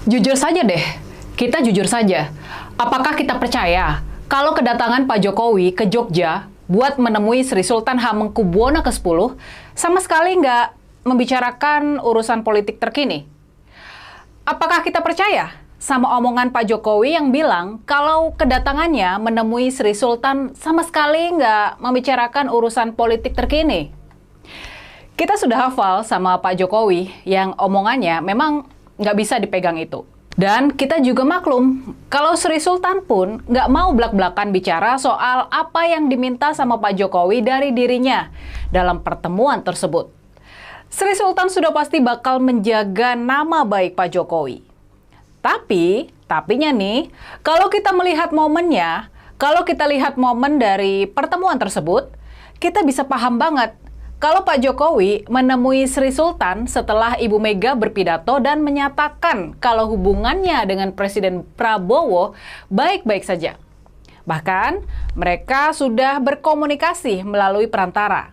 Jujur saja deh, kita jujur saja. Apakah kita percaya kalau kedatangan Pak Jokowi ke Jogja buat menemui Sri Sultan Hamengkubuwono ke-10 sama sekali nggak membicarakan urusan politik terkini? Apakah kita percaya sama omongan Pak Jokowi yang bilang kalau kedatangannya menemui Sri Sultan sama sekali nggak membicarakan urusan politik terkini? Kita sudah hafal sama Pak Jokowi yang omongannya memang nggak bisa dipegang itu. Dan kita juga maklum kalau Sri Sultan pun nggak mau blak-blakan bicara soal apa yang diminta sama Pak Jokowi dari dirinya dalam pertemuan tersebut. Sri Sultan sudah pasti bakal menjaga nama baik Pak Jokowi. Tapinya nih, kalau kita melihat momennya, kalau kita lihat momen dari pertemuan tersebut, kita bisa paham banget kalau Pak Jokowi menemui Sri Sultan setelah Ibu Mega berpidato dan menyatakan kalau hubungannya dengan Presiden Prabowo baik-baik saja. Bahkan, mereka sudah berkomunikasi melalui perantara.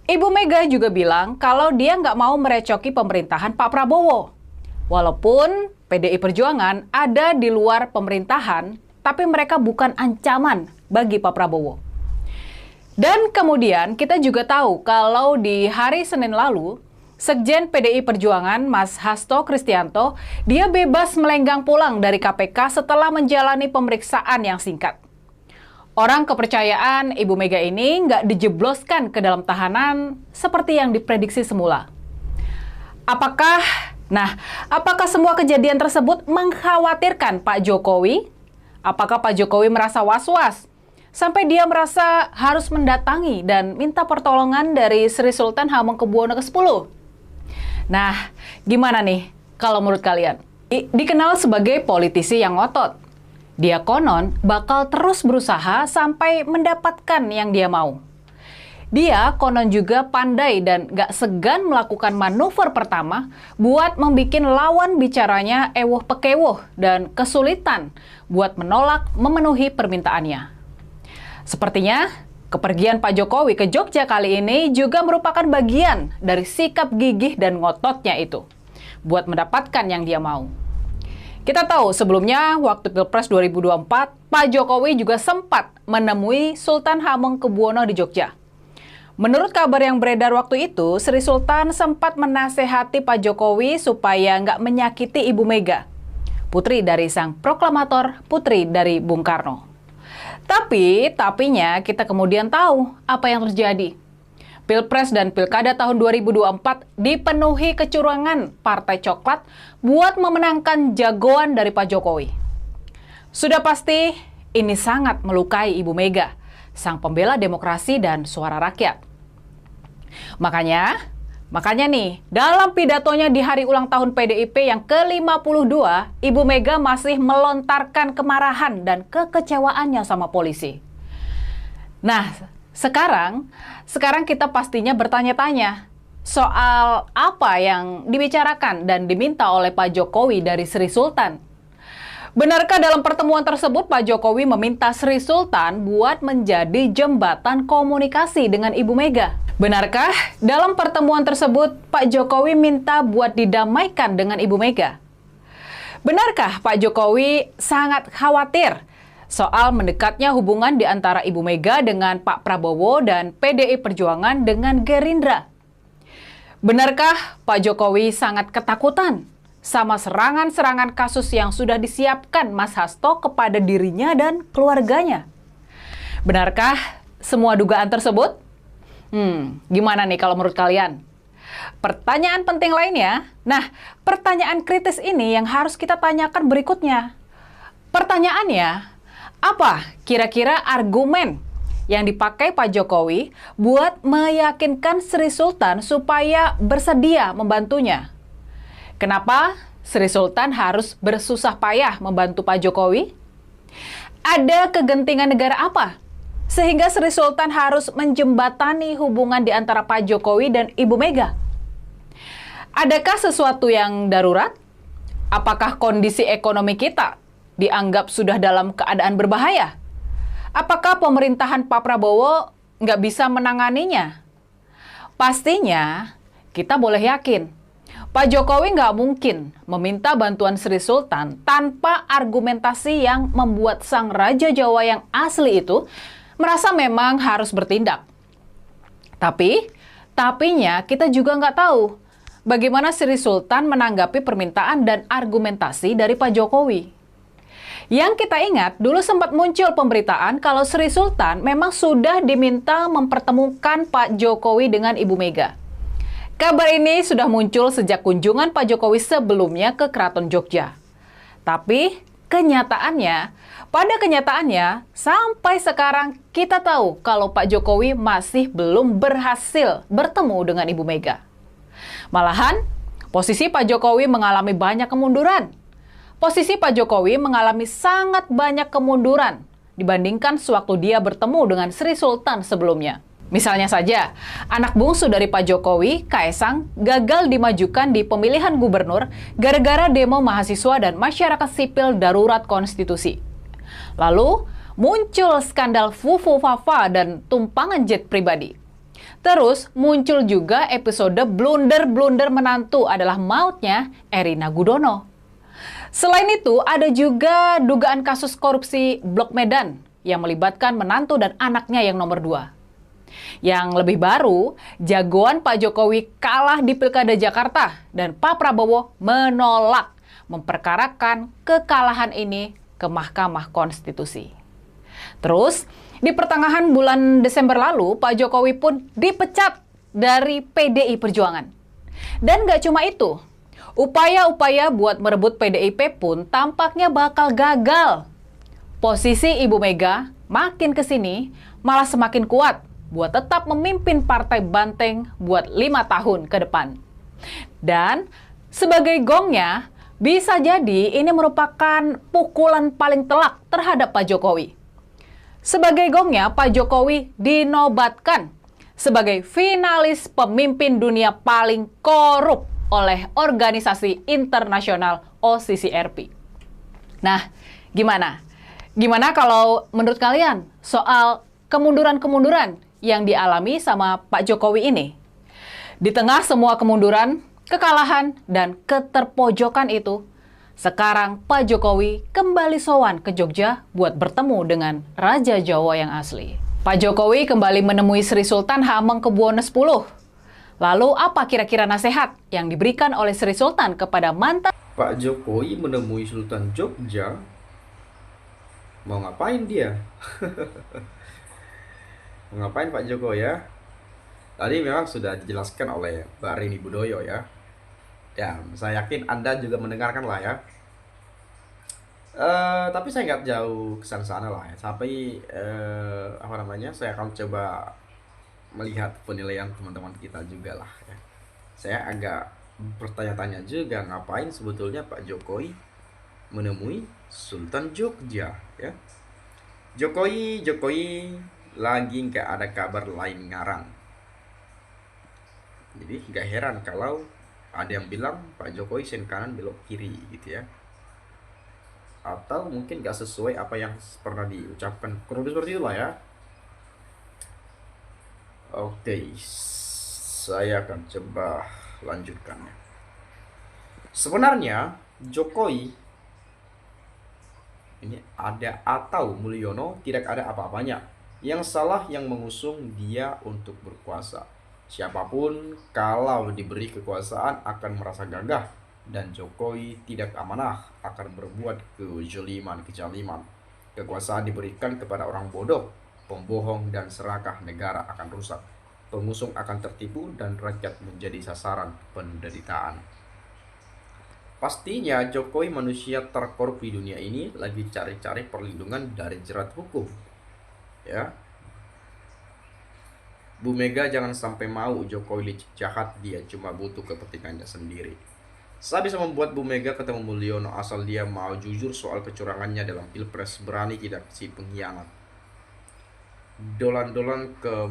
Ibu Mega juga bilang kalau dia nggak mau merecoki pemerintahan Pak Prabowo. Walaupun PDI Perjuangan ada di luar pemerintahan, tapi mereka bukan ancaman bagi Pak Prabowo. Dan kemudian kita juga tahu kalau di hari Senin lalu, Sekjen PDI Perjuangan Mas Hasto Kristianto, dia bebas melenggang pulang dari KPK setelah menjalani pemeriksaan yang singkat. Orang kepercayaan Ibu Mega ini nggak dijebloskan ke dalam tahanan seperti yang diprediksi semula. Apakah semua kejadian tersebut mengkhawatirkan Pak Jokowi? Apakah Pak Jokowi merasa was-was sampai dia merasa harus mendatangi dan minta pertolongan dari Sri Sultan Hamengkubuwono ke-10? Nah, gimana nih kalau menurut kalian? Dikenal sebagai politisi yang ngotot. Dia konon bakal terus berusaha sampai mendapatkan yang dia mau. Dia konon juga pandai dan gak segan melakukan manuver pertama buat membikin lawan bicaranya ewoh pekewoh dan kesulitan buat menolak memenuhi permintaannya. Sepertinya, kepergian Pak Jokowi ke Jogja kali ini juga merupakan bagian dari sikap gigih dan ngototnya itu, buat mendapatkan yang dia mau. Kita tahu sebelumnya, waktu Pilpres 2024, Pak Jokowi juga sempat menemui Sultan Hamengkubuwono di Jogja. Menurut kabar yang beredar waktu itu, Sri Sultan sempat menasehati Pak Jokowi supaya nggak menyakiti Ibu Mega, putri dari sang proklamator, putri dari Bung Karno. Tapinya kita kemudian tahu apa yang terjadi. Pilpres dan Pilkada tahun 2024 dipenuhi kecurangan Partai Coklat buat memenangkan jagoan dari Pak Jokowi. Sudah pasti ini sangat melukai Ibu Mega, sang pembela demokrasi dan suara rakyat. Makanya nih, dalam pidatonya di hari ulang tahun PDIP yang ke-52, Ibu Mega masih melontarkan kemarahan dan kekecewaannya sama polisi. Nah, sekarang kita pastinya bertanya-tanya soal apa yang dibicarakan dan diminta oleh Pak Jokowi dari Sri Sultan. Benarkah dalam pertemuan tersebut Pak Jokowi meminta Sri Sultan buat menjadi jembatan komunikasi dengan Ibu Mega? Benarkah dalam pertemuan tersebut Pak Jokowi minta buat didamaikan dengan Ibu Mega? Benarkah Pak Jokowi sangat khawatir soal mendekatnya hubungan di antara Ibu Mega dengan Pak Prabowo dan PDI Perjuangan dengan Gerindra? Benarkah Pak Jokowi sangat ketakutan sama serangan-serangan kasus yang sudah disiapkan Mas Hasto kepada dirinya dan keluarganya? Benarkah semua dugaan tersebut? Gimana nih kalau menurut kalian? Pertanyaan penting lainnya, pertanyaan kritis ini yang harus kita tanyakan berikutnya. Pertanyaannya, apa kira-kira argumen yang dipakai Pak Jokowi buat meyakinkan Sri Sultan supaya bersedia membantunya? Kenapa Sri Sultan harus bersusah payah membantu Pak Jokowi? Ada kegentingan negara apa sehingga Sri Sultan harus menjembatani hubungan di antara Pak Jokowi dan Ibu Mega? Adakah sesuatu yang darurat? Apakah kondisi ekonomi kita dianggap sudah dalam keadaan berbahaya? Apakah pemerintahan Pak Prabowo nggak bisa menanganinya? Pastinya kita boleh yakin Pak Jokowi nggak mungkin meminta bantuan Sri Sultan tanpa argumentasi yang membuat sang Raja Jawa yang asli itu merasa memang harus bertindak. Tapinya kita juga nggak tahu bagaimana Sri Sultan menanggapi permintaan dan argumentasi dari Pak Jokowi. Yang kita ingat, dulu sempat muncul pemberitaan kalau Sri Sultan memang sudah diminta mempertemukan Pak Jokowi dengan Ibu Mega. Kabar ini sudah muncul sejak kunjungan Pak Jokowi sebelumnya ke Keraton Jogja. Tapi pada kenyataannya, sampai sekarang kita tahu kalau Pak Jokowi masih belum berhasil bertemu dengan Ibu Mega. Malahan, posisi Pak Jokowi mengalami banyak kemunduran. Posisi Pak Jokowi mengalami sangat banyak kemunduran dibandingkan sewaktu dia bertemu dengan Sri Sultan sebelumnya. Misalnya saja, anak bungsu dari Pak Jokowi, Kaesang, gagal dimajukan di pemilihan gubernur gara-gara demo mahasiswa dan masyarakat sipil darurat konstitusi. Lalu, muncul skandal Fufu Fafa dan tumpangan jet pribadi. Terus, muncul juga episode blunder-blunder menantu adalah mautnya Erina Gudono. Selain itu, ada juga dugaan kasus korupsi Blok Medan yang melibatkan menantu dan anaknya yang nomor 2. Yang lebih baru, jagoan Pak Jokowi kalah di Pilkada Jakarta dan Pak Prabowo menolak memperkarakan kekalahan ini ke Mahkamah Konstitusi. Terus, di pertengahan bulan Desember lalu, Pak Jokowi pun dipecat dari PDI Perjuangan. Dan nggak cuma itu, upaya-upaya buat merebut PDIP pun tampaknya bakal gagal. Posisi Ibu Mega makin kesini malah semakin kuat buat tetap memimpin Partai Banteng buat 5 tahun ke depan. Dan sebagai gongnya, bisa jadi ini merupakan pukulan paling telak terhadap Pak Jokowi. Sebagai gongnya, Pak Jokowi dinobatkan sebagai finalis pemimpin dunia paling korup oleh organisasi internasional OCCRP. Nah, gimana? Gimana kalau menurut kalian soal kemunduran-kemunduran yang dialami sama Pak Jokowi ini? Di tengah semua kemunduran, kekalahan, dan keterpojokan itu, sekarang Pak Jokowi kembali sowan ke Jogja buat bertemu dengan Raja Jawa yang asli. Pak Jokowi kembali menemui Sri Sultan Hamengkubuwono X. Lalu apa kira-kira nasihat yang diberikan oleh Sri Sultan kepada mantan? Pak Jokowi menemui Sultan Jogja, mau ngapain dia? Mau ngapain Pak Jokowi ya? Tadi memang sudah dijelaskan oleh Mbak Rini Budoyo ya. Ya, saya yakin Anda juga mendengarkan lah ya. Tapi saya nggak jauh ke sana lah ya. Tapi saya akan coba melihat penilaian teman-teman kita juga lah ya. Saya agak bertanya-tanya juga, ngapain sebetulnya Pak Jokowi menemui Sultan Jogja ya. Jokowi lagi nggak ada kabar lain ngarang. Jadi nggak heran kalau ada yang bilang Pak Jokowi sen kanan belok kiri gitu ya. Atau mungkin nggak sesuai apa yang pernah diucapkan. Kurang lebih seperti itulah ya. Oke, saya akan coba lanjutkan. Sebenarnya Jokowi ini ada atau Mulyono tidak ada apa-apanya. Yang salah yang mengusung dia untuk berkuasa. Siapapun kalau diberi kekuasaan akan merasa gagah, dan Jokowi tidak amanah akan berbuat kejaliman. Kekuasaan diberikan kepada orang bodoh, pembohong, dan serakah, negara akan rusak. Pengusung akan tertipu dan rakyat menjadi sasaran penderitaan. Pastinya Jokowi manusia terkorup di dunia ini lagi cari-cari perlindungan dari jerat hukum. Ya, Bu Mega jangan sampai mau Jokowi licik jahat, dia cuma butuh kepentingannya sendiri. Saya bisa membuat Bu Mega ketemu Mulyono asal dia mau jujur soal kecurangannya dalam Pilpres, berani tidak si pengkhianat. Dolan-dolan ke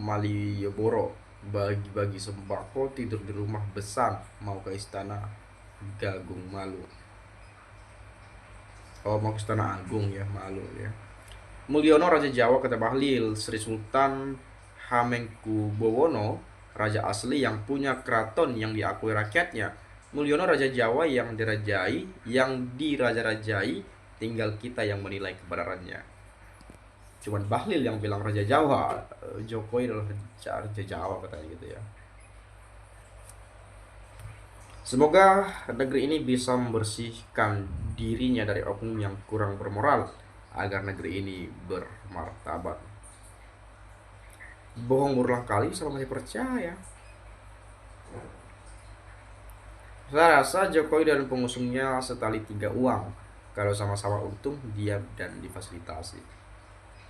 Malioboro, bagi-bagi sembako, tidur di rumah besar, mau ke istana Gagung malu. Oh, mau ke istana Agung ya, malu ya. Mulyono Raja Jawa kata Bahlil, Sri Sultan Hamengkubuwono Raja asli yang punya keraton yang diakui rakyatnya, Mulyono raja Jawa yang diraja-rajai, tinggal kita yang menilai kebenarannya. Cuman Bahlil yang bilang raja Jawa, Jokowi adalah raja Jawa katanya gitu ya. Semoga negeri ini bisa membersihkan dirinya dari oknum yang kurang bermoral agar negeri ini bermartabat. Bohong berulang kali sama masih percaya. Saya rasa Jokowi dan pengusungnya setali tiga uang. Kalau sama-sama untung, diam dan difasilitasi.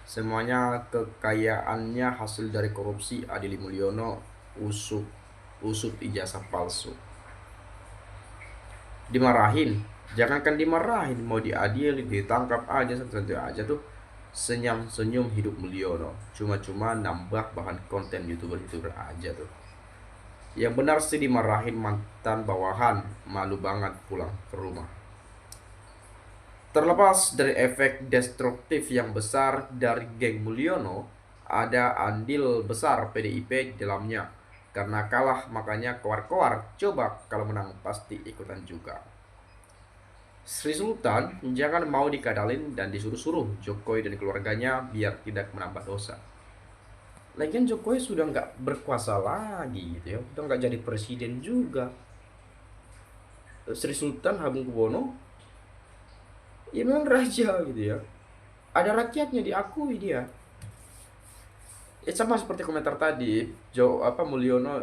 Semuanya kekayaannya hasil dari korupsi. Adili Mulyono usut ijazah palsu. Dimarahin, jangankan dimarahin, mau diadili, ditangkap aja, santai aja tuh. Senyum-senyum hidup Mulyono, cuma-cuma nambah bahan konten youtuber aja tuh. Yang benar sih dimarahin mantan bawahan, malu banget pulang ke rumah. Terlepas dari efek destruktif yang besar dari geng Mulyono, ada andil besar PDIP di dalamnya. Karena kalah makanya koar-koar, coba kalau menang pasti ikutan juga. Sri Sultan jangan mau dikadalin dan disuruh-suruh Jokowi dan keluarganya biar tidak menambah dosa. Lagian Jokowi sudah nggak berkuasa lagi gitu ya, udah nggak jadi presiden juga. Sri Sultan Hamengkubuwono ya memang raja gitu ya, ada rakyatnya, diakui dia. Ya sama seperti komentar tadi, Mulyono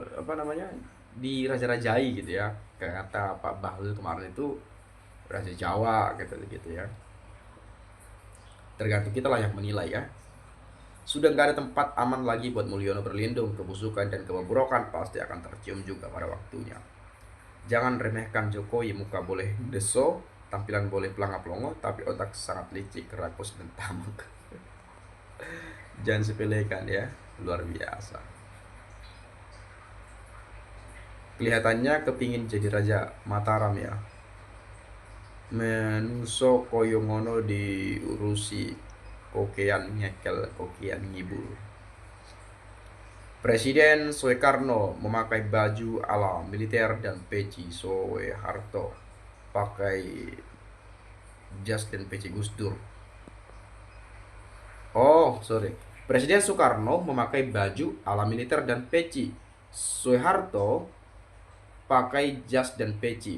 diraja-rajai gitu ya, kayak kata Pak Bahlil kemarin itu raja Jawa gitu ya. Tergantung kita lah yang menilai ya. Sudah nggak ada tempat aman lagi buat Mulyono berlindung. Kebusukan dan kebobrokan pasti akan tercium juga pada waktunya. Jangan remehkan Jokowi, muka boleh deso, tampilan boleh pelanga-pelongo, tapi otak sangat licik, rakus dan tamak. Jangan sepelekan ya, luar biasa. Kelihatannya kepingin jadi raja Mataram ya. Menuso koyongono diurusi kokean nyekel, kokean ngibul. Presiden Soekarno memakai baju ala militer dan peci. Soeharto pakai jas dan peci. Gus Dur. Presiden Soekarno memakai baju ala militer dan peci. Soeharto pakai jas dan peci.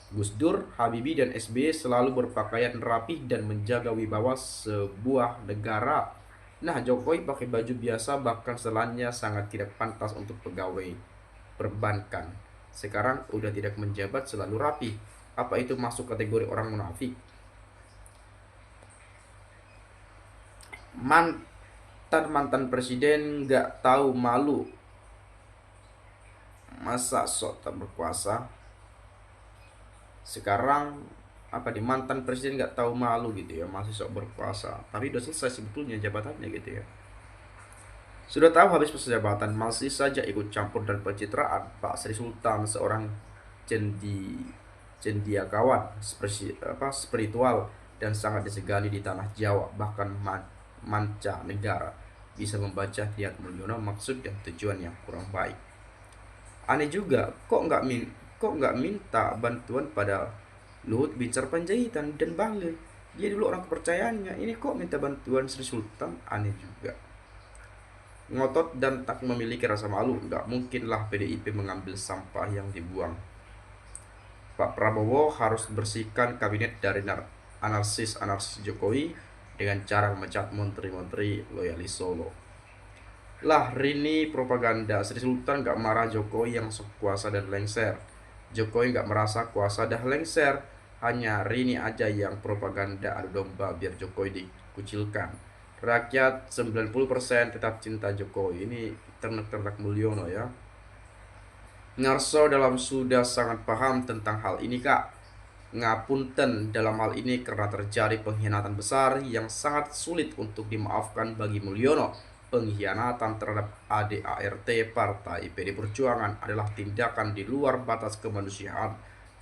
Gus Dur, Habibie, dan SBY selalu berpakaian rapih dan menjaga wibawa sebuah negara. Nah, Jokowi pakai baju biasa, bahkan selannya sangat tidak pantas untuk pegawai perbankan. Sekarang udah tidak menjabat selalu rapi. Apa itu masuk kategori orang munafik? Mantan presiden nggak tahu malu. Masa sok tak berkuasa? Sekarang mantan presiden nggak tahu malu gitu ya, masih sok berkuasa, tapi udah selesai sebetulnya jabatannya gitu ya. Sudah tahu habis masa jabatan masih saja ikut campur dan pencitraan. Pak Sri Sultan seorang cendiakawan spiritual dan sangat disegani di tanah Jawa, bahkan manca negara bisa membaca niat Mulyono, maksud dan tujuan yang kurang baik. Aneh juga, kok nggak minta bantuan pada Luhut Binsar Panjaitan dan Bahlil? Dia dulu orang kepercayaannya, ini kok minta bantuan Sri Sultan? Aneh juga. Ngotot dan tak memiliki rasa malu, nggak mungkinlah PDIP mengambil sampah yang dibuang. Pak Prabowo harus bersihkan kabinet dari anarsis Jokowi dengan cara memecat menteri-menteri loyalis Solo. Lah, Rini propaganda. Sri Sultan gak marah Jokowi yang sok kuasa dan lengser. Jokowi gak merasa kuasa dah lengser. Hanya Rini aja yang propaganda adu domba biar Jokowi dikucilkan. Rakyat 90% tetap cinta Jokowi. Ini ternak-ternak Mulyono ya. Ngarso dalam sudah sangat paham tentang hal ini kak. Ngapunten dalam hal ini karena terjadi pengkhianatan besar yang sangat sulit untuk dimaafkan bagi Mulyono. Pengkhianatan terhadap ADART Partai PD Perjuangan adalah tindakan di luar batas kemanusiaan.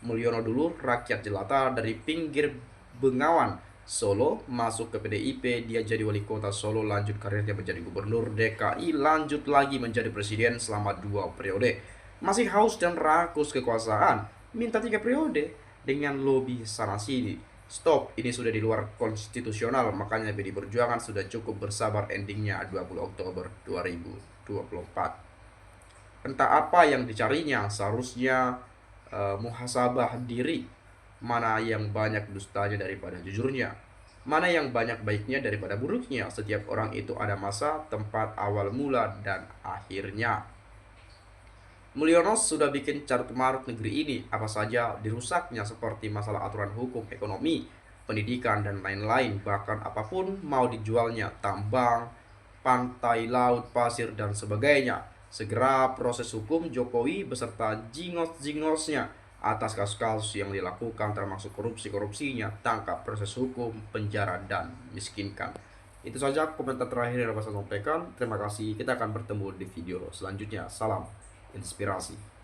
Mulyono dulu rakyat jelata dari pinggir Bengawan, Solo, masuk ke PDIP, dia jadi wali kota Solo, lanjut karirnya menjadi gubernur DKI, lanjut lagi menjadi presiden selama 2 periode. Masih haus dan rakus kekuasaan, minta 3 periode dengan lobby sana-sini. Stop, ini sudah di luar konstitusional, makanya PD Perjuangan sudah cukup bersabar endingnya 20 Oktober 2024. Entah apa yang dicarinya, seharusnya muhasabah diri. Mana yang banyak dustanya daripada jujurnya, mana yang banyak baiknya daripada buruknya. Setiap orang itu ada masa, tempat, awal mula, dan akhirnya. Mulyono sudah bikin carut marut negeri ini, apa saja dirusaknya seperti masalah aturan hukum, ekonomi, pendidikan, dan lain-lain. Bahkan apapun mau dijualnya, tambang, pantai, laut, pasir, dan sebagainya. Segera proses hukum Jokowi beserta jingos-jingosnya atas kasus-kasus yang dilakukan termasuk korupsi-korupsinya, tangkap, proses hukum, penjara, dan miskinkan. Itu saja komentar terakhir yang dapat saya sampaikan. Terima kasih. Kita akan bertemu di video selanjutnya. Salam inspirasi.